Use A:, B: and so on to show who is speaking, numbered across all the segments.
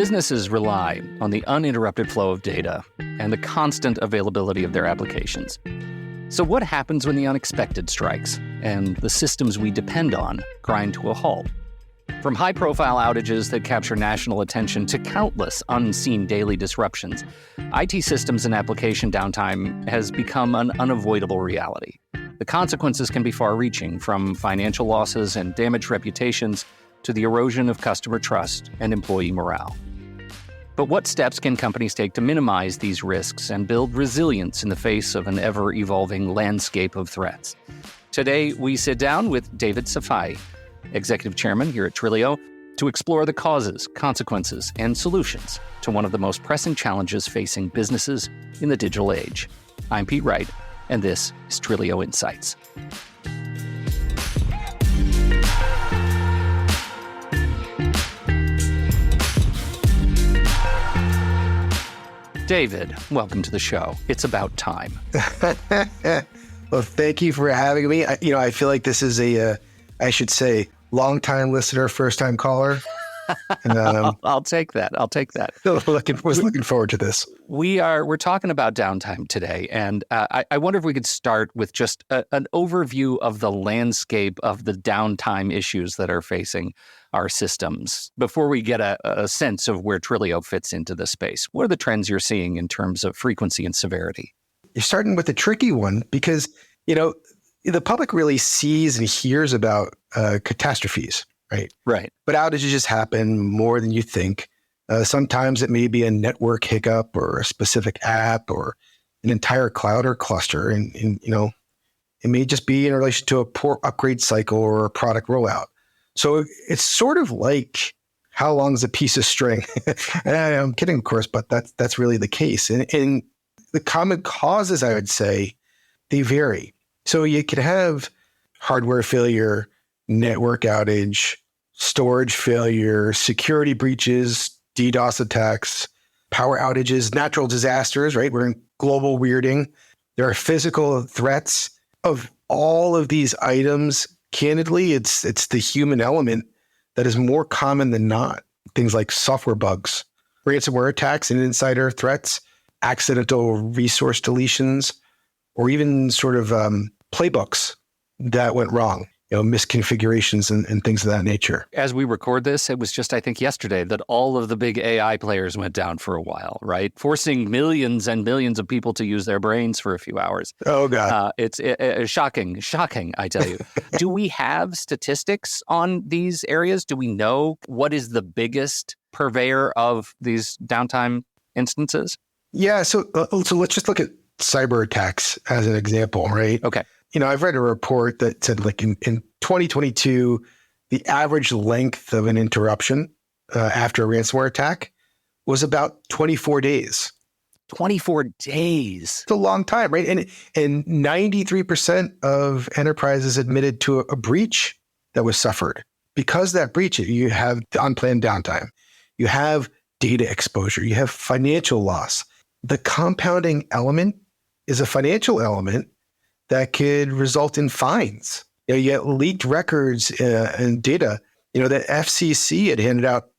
A: Businesses rely on the uninterrupted flow of data and the constant availability of their applications. So what happens when the unexpected strikes and the systems we depend on grind to a halt? From high-profile outages that capture national attention to countless unseen daily disruptions, IT systems and application downtime has become an unavoidable reality. The consequences can be far-reaching, from financial losses and damaged reputations to the erosion of customer trust and employee morale. But what steps can companies take to minimize these risks and build resilience in the face of an ever-evolving landscape of threats? Today, we sit down with David Safaii, Executive Chairman here at Trilio, to explore the causes, consequences, and solutions to one of the most pressing challenges facing businesses in the digital age. I'm Pete Wright, and this is Trilio Insights. David, welcome to the show. It's about time.
B: Well, thank you for having me. I feel like this is I should say, long-time listener, first-time caller. And,
A: I'll take that.
B: was looking forward to this.
A: We're talking about downtime today, and I wonder if we could start with just an overview of the landscape of the downtime issues that are facing our systems before we get a sense of where Trilio fits into the space. What are the trends you're seeing in terms of frequency and severity?
B: You're starting with a tricky one because, the public really sees and hears about catastrophes, right?
A: Right.
B: But outages just happen more than you think. Sometimes it may be a network hiccup or a specific app or an entire cloud or cluster. And it may just be in relation to a poor upgrade cycle or a product rollout. So it's sort of like, how long is a piece of string? And I'm kidding, of course, but that's really the case. And the common causes, I would say, they vary. So you could have hardware failure, network outage, storage failure, security breaches, DDoS attacks, power outages, natural disasters, right? We're in global weirding. There are physical threats. Of all of these items, candidly, it's the human element that is more common than not. Things like software bugs, ransomware attacks and insider threats, accidental resource deletions, or even sort of playbooks that went wrong, misconfigurations and things of that nature.
A: As we record this, it was just, I think, yesterday that all of the big AI players went down for a while, right? Forcing millions and millions of people to use their brains for a few hours.
B: Oh, God.
A: It's shocking, I tell you. Do we have statistics on these areas? Do we know what is the biggest purveyor of these downtime instances?
B: Yeah, so let's just look at cyber attacks as an example, right?
A: Okay.
B: I've read a report that said like in 2022, the average length of an interruption after a ransomware attack was about 24 days.
A: 24 days.
B: It's a long time, right? And 93% of enterprises admitted to a breach that was suffered. Because of that breach, you have the unplanned downtime, you have data exposure, you have financial loss. The compounding element is a financial element that could result in fines. You get leaked records and data. The FCC had handed out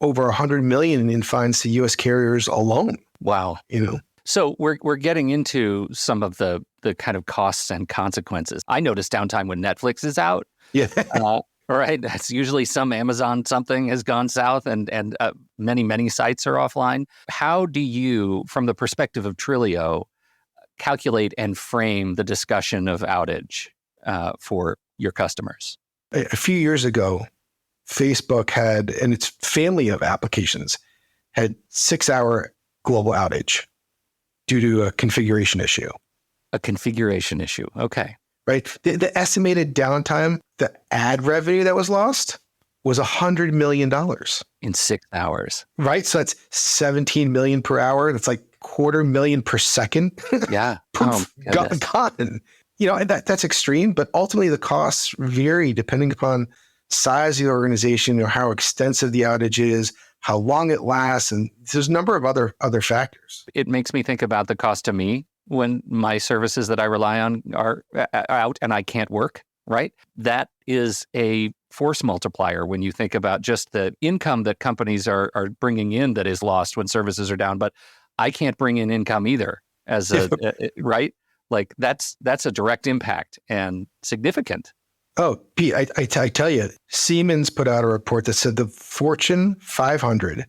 B: over $100 million in fines to U.S. carriers alone.
A: Wow. So we're getting into some of the kind of costs and consequences. I notice downtime when Netflix is out.
B: Yeah.
A: Right. That's usually some Amazon something has gone south and many sites are offline. How do you, from the perspective of Trilio, calculate and frame the discussion of outage for your customers?
B: A few years ago, Facebook had, and its family of applications, had 6-hour global outage due to a configuration issue.
A: A configuration issue. Okay.
B: Right. The estimated downtime, the ad revenue that was lost was $100 million.
A: In 6 hours.
B: Right. So that's 17 million per hour. That's like $250,000 per second.
A: Yeah.
B: Poof, gone. That's extreme, but ultimately the costs vary depending upon size of the organization, how extensive the outage is, how long it lasts, and there's a number of other factors.
A: It makes me think about the cost to me when my services that I rely on are out and I can't work, right? That is a force multiplier when you think about just the income that companies are bringing in that is lost when services are down. But I can't bring in income either right? Like that's a direct impact and significant.
B: Oh, Pete, I tell you, Siemens put out a report that said the Fortune 500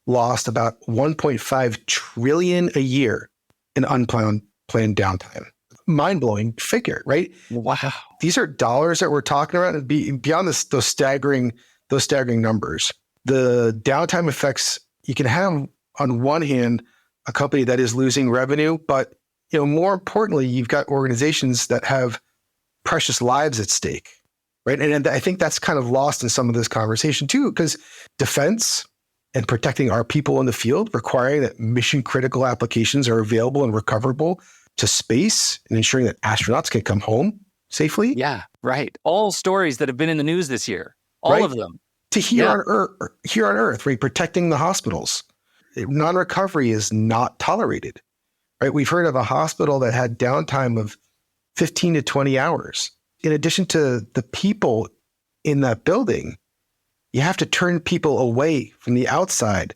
B: lost about 1.5 trillion a year in planned downtime. Mind-blowing figure, right?
A: Wow.
B: These are dollars that we're talking about, and beyond those staggering numbers. The downtime effects you can have on one hand a company that is losing revenue, but more importantly, you've got organizations that have precious lives at stake, right? And I think that's kind of lost in some of this conversation too, because defense and protecting our people in the field, requiring that mission critical applications are available and recoverable to space, and ensuring that astronauts can come home safely.
A: Yeah, right. All stories that have been in the news this year, all of them.
B: To here on Earth, right? Protecting the hospitals. Non-recovery is not tolerated, right? We've heard of a hospital that had downtime of 15 to 20 hours. In addition to the people in that building, you have to turn people away from the outside,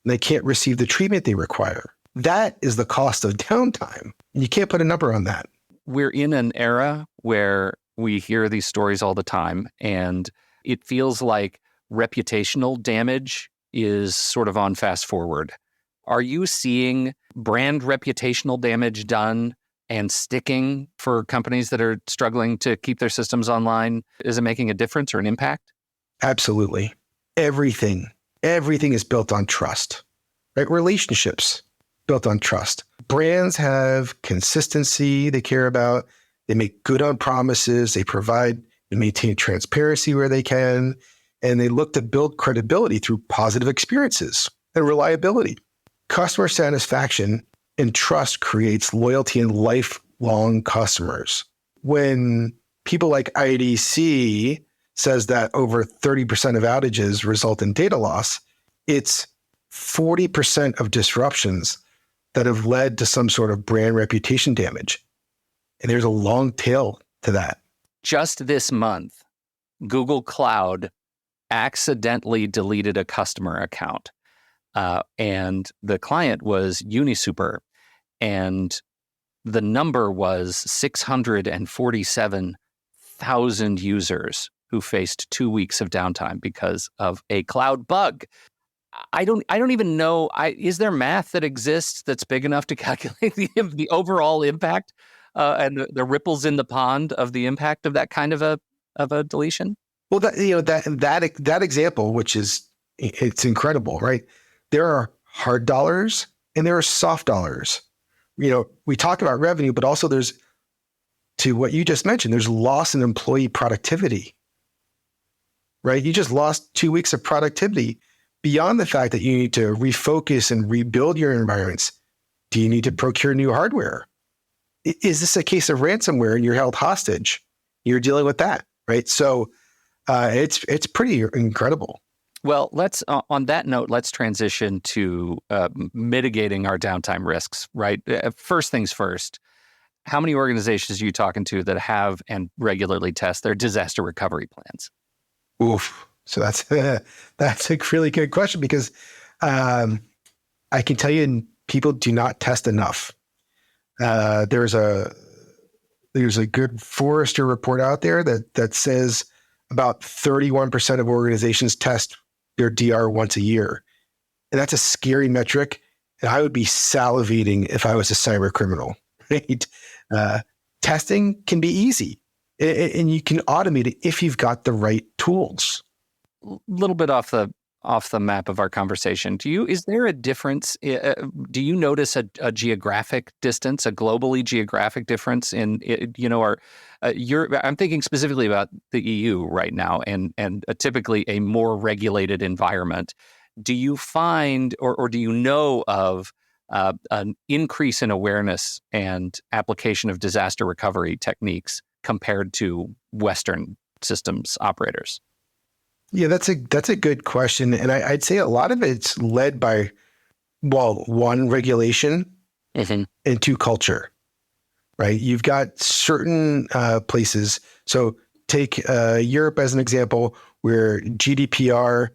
B: and they can't receive the treatment they require. That is the cost of downtime. And you can't put a number on that.
A: We're in an era where we hear these stories all the time, and it feels like reputational damage is sort of on fast forward. Are you seeing brand reputational damage done and sticking for companies that are struggling to keep their systems online? Is it making a difference or an impact?
B: Absolutely. Everything is built on trust, right? Relationships built on trust. Brands have consistency they care about. They make good on promises. They provide and maintain transparency where they can. And they look to build credibility through positive experiences and reliability. Customer satisfaction and trust creates loyalty and lifelong customers. When people like IDC says that over 30% of outages result in data loss, it's 40% of disruptions that have led to some sort of brand reputation damage. And there's a long tail to that.
A: Just this month, Google Cloud accidentally deleted a customer account. And the client was UniSuper. And the number was 647,000 users who faced 2 weeks of downtime because of a cloud bug. I don't even know. Is there math that exists that's big enough to calculate the overall impact and the ripples in the pond of the impact of that kind of a deletion?
B: Well, that example, which is it's incredible, right? There are hard dollars and there are soft dollars. We talk about revenue, but also there's, to what you just mentioned, there's loss in employee productivity, right? You just lost 2 weeks of productivity. Beyond the fact that you need to refocus and rebuild your environments, do you need to procure new hardware? Is this a case of ransomware and you're held hostage? You're dealing with that, right? So it's pretty incredible.
A: Well, on that note, let's transition to mitigating our downtime risks, right? First things first, how many organizations are you talking to that have and regularly test their disaster recovery plans?
B: Oof. So that's a really good question, because I can tell you people do not test enough. There's a good Forrester report out there that says about 31% of organizations test their DR once a year. And that's a scary metric. And I would be salivating if I was a cyber criminal, right? Testing can be easy, and you can automate it if you've got the right tools.
A: Little bit off the map of our conversation. Is there a difference? Do you notice a geographic distance, a globally geographic difference in, I'm thinking specifically about the EU right now and typically a more regulated environment. Do you find, or do you know of an increase in awareness and application of disaster recovery techniques compared to Western systems operators?
B: Yeah, that's a good question. And I'd say a lot of it's led by, one, regulation, and two, culture, right? You've got certain places. So take Europe as an example, where GDPR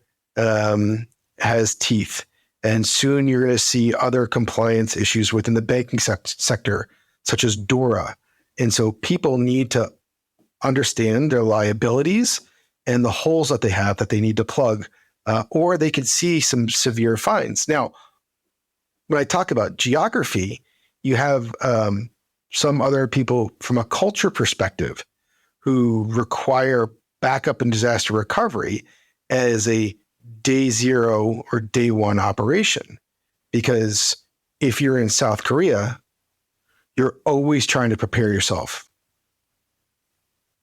B: has teeth, and soon you're going to see other compliance issues within the banking sector, such as DORA. And so people need to understand their liabilities and the holes that they have that they need to plug, or they could see some severe fines. Now, when I talk about geography, you have some other people from a culture perspective who require backup and disaster recovery as a day zero or day one operation. Because if you're in South Korea, you're always trying to prepare yourself.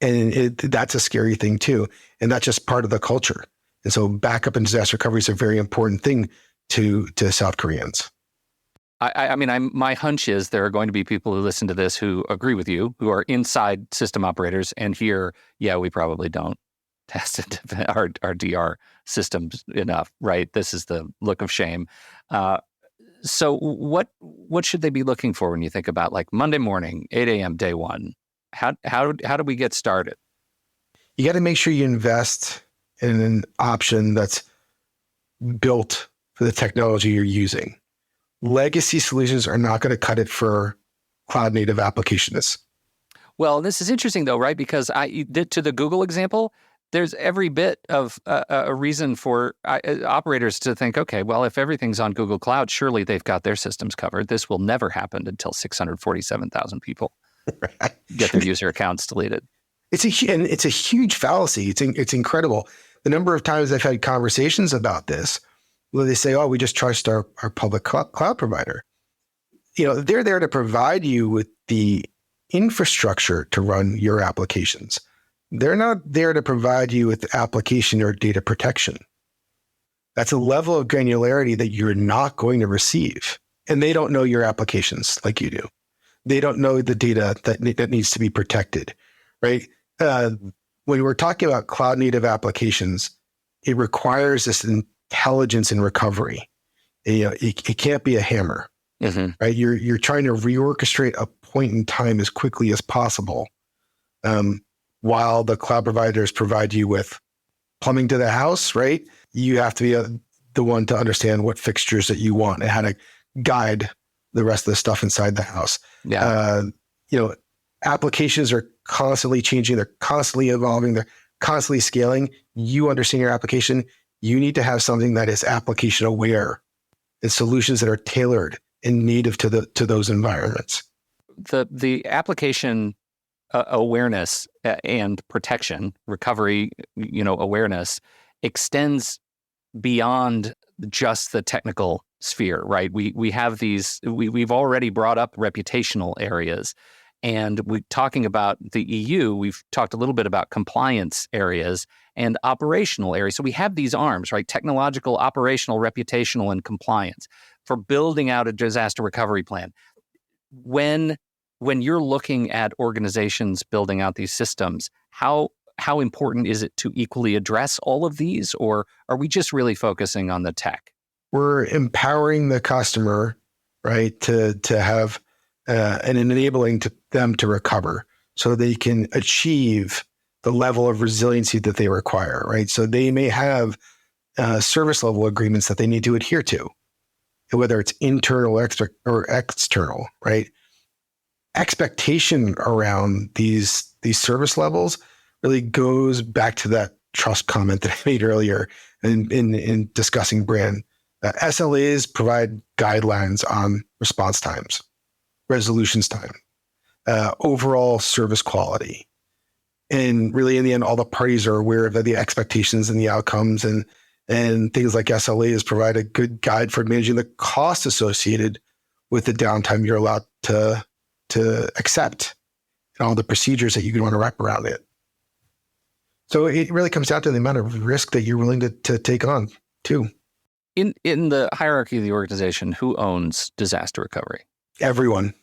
B: And that's a scary thing too. And that's just part of the culture. And so backup and disaster recovery is a very important thing to South Koreans.
A: I mean, my hunch is there are going to be people who listen to this who agree with you, who are inside system operators and hear, yeah, we probably don't test our DR systems enough, right? This is the look of shame. So what should they be looking for when you think about like Monday morning, 8 a.m., day one? How do we get started?
B: You got to make sure you invest in an option that's built for the technology you're using. Legacy solutions are not going to cut it for cloud native applicationists.
A: Well, this is interesting though, right? Because I did to the Google example, there's every bit of a reason for operators to think, okay, well, if everything's on Google Cloud, surely they've got their systems covered. This will never happen until 647,000 people get their user accounts deleted.
B: It's a huge fallacy. It's incredible. The number of times I've had conversations about this, where they say, oh, we just trust our public cloud provider. They're there to provide you with the infrastructure to run your applications. They're not there to provide you with application or data protection. That's a level of granularity that you're not going to receive. And they don't know your applications like you do. They don't know the data that needs to be protected, right? When we're talking about cloud native applications, it requires this intelligence in recovery. It can't be a hammer, right? You're trying to reorchestrate a point in time as quickly as possible, while the cloud providers provide you with plumbing to the house, right? You have to be the one to understand what fixtures that you want and how to guide the rest of the stuff inside the house.
A: Yeah.
B: Applications are constantly changing. They're constantly evolving. They're constantly scaling. You understand your application. You need to have something that is application aware and solutions that are tailored and native to those environments.
A: The application awareness and protection, recovery, awareness extends beyond just the technical sphere, right? We have these. We've already brought up reputational areas. And we're talking about the EU, we've talked a little bit about compliance areas and operational areas. So we have these arms, right? Technological, operational, reputational, and compliance for building out a disaster recovery plan. When you're looking at organizations building out these systems, how important is it to equally address all of these? Or are we just really focusing on the tech?
B: We're empowering the customer, right, to have and enabling them to recover so they can achieve the level of resiliency that they require, right? So they may have service level agreements that they need to adhere to, whether it's internal or external, right? Expectation around these service levels really goes back to that trust comment that I made earlier in discussing brand. SLAs provide guidelines on response times, resolutions time, overall service quality. And really, in the end, all the parties are aware of the expectations and the outcomes, and things like SLAs provide a good guide for managing the costs associated with the downtime you're allowed to accept and all the procedures that you want to wrap around it. So it really comes down to the amount of risk that you're willing to take on, too.
A: In the hierarchy of the organization, who owns disaster recovery?
B: Everyone.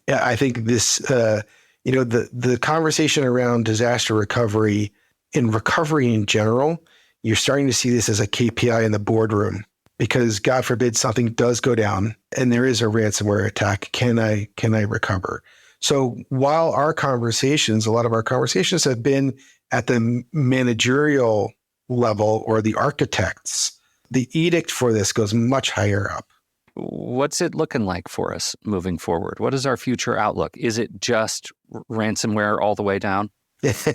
B: Yeah, I think this, the conversation around disaster recovery in general, you're starting to see this as a KPI in the boardroom because God forbid something does go down and there is a ransomware attack. Can I recover? So while a lot of our conversations have been at the managerial level or the architects, the edict for this goes much higher up.
A: What's it looking like for us moving forward? What is our future outlook? Is it just ransomware all the way down?
B: As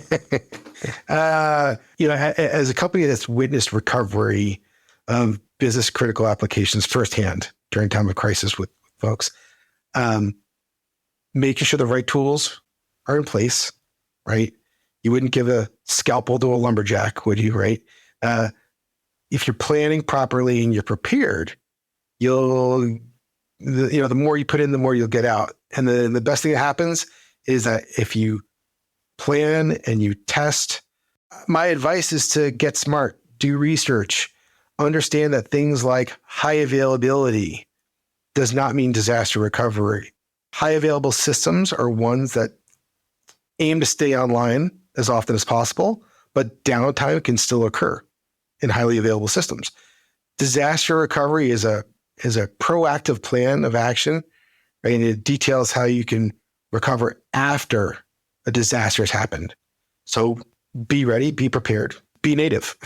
B: a company that's witnessed recovery of business critical applications firsthand during time of crisis with folks, making sure the right tools are in place, right? You wouldn't give a scalpel to a lumberjack, would you, right? If you're planning properly and you're prepared, the more you put in, the more you'll get out. And the best thing that happens is that if you plan and you test, my advice is to get smart, do research, understand that things like high availability does not mean disaster recovery. High available systems are ones that aim to stay online as often as possible, but downtime can still occur in highly available systems. Disaster recovery is a proactive plan of action, right? And it details how you can recover after a disaster has happened. So be ready, be prepared, be native.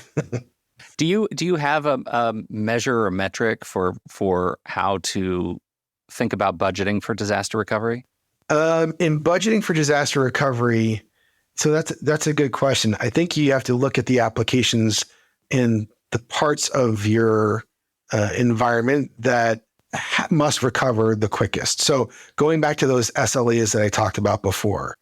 A: Do you have a measure or metric for how to think about budgeting for disaster recovery?
B: In budgeting for disaster recovery, so that's a good question. I think you have to look at the applications and the parts of your environment that must recover the quickest. So going back to those SLAs that I talked about before,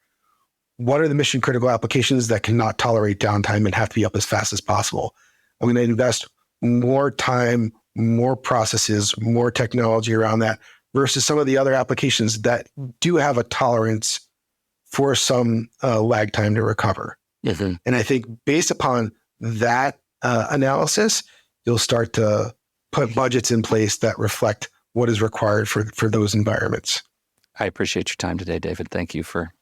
B: what are the mission critical applications that cannot tolerate downtime and have to be up as fast as possible? I'm going to invest more time, more processes, more technology around that versus some of the other applications that do have a tolerance for some lag time to recover.
A: Mm-hmm.
B: And I think based upon that analysis, you'll start to put budgets in place that reflect what is required for those environments.
A: I appreciate your time today, David. Thank you for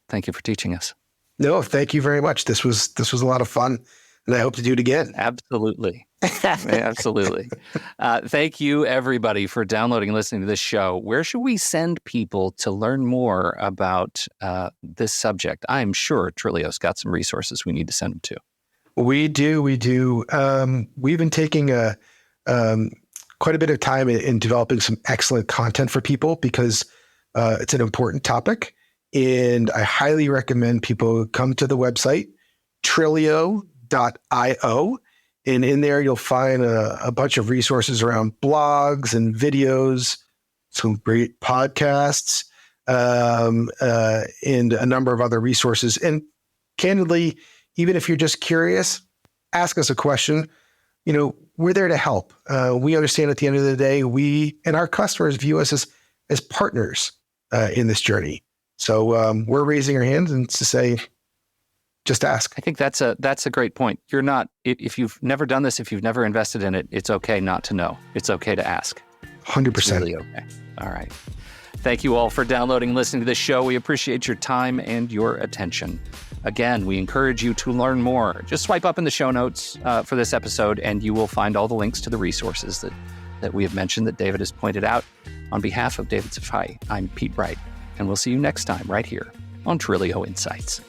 A: teaching us.
B: No, thank you very much. This was a lot of fun, and I hope to do it again.
A: Absolutely. Absolutely. Thank you, everybody, for downloading and listening to this show. Where should we send people to learn more about this subject? I'm sure Trilio's got some resources we need to send them to.
B: We do. We've been taking quite a bit of time in developing some excellent content for people because it's an important topic. And I highly recommend people come to the website, Trilio.io. And in there, you'll find a bunch of resources around blogs and videos, some great podcasts, and a number of other resources. And candidly, even if you're just curious, ask us a question. We're there to help. We understand at the end of the day, we and our customers view us as partners in this journey. So we're raising our hands and to say, just ask.
A: I think that's a great point. You're not, if you've never done this, if you've never invested in it, it's okay not to know. It's okay to ask.
B: 100%.
A: It's really okay. All right. Thank you all for downloading and listening to this show. We appreciate your time and your attention. Again, we encourage you to learn more. Just swipe up in the show notes for this episode, and you will find all the links to the resources that we have mentioned that David has pointed out. On behalf of David Safaii, I'm Pete Wright, and we'll see you next time right here on Trilio Insights.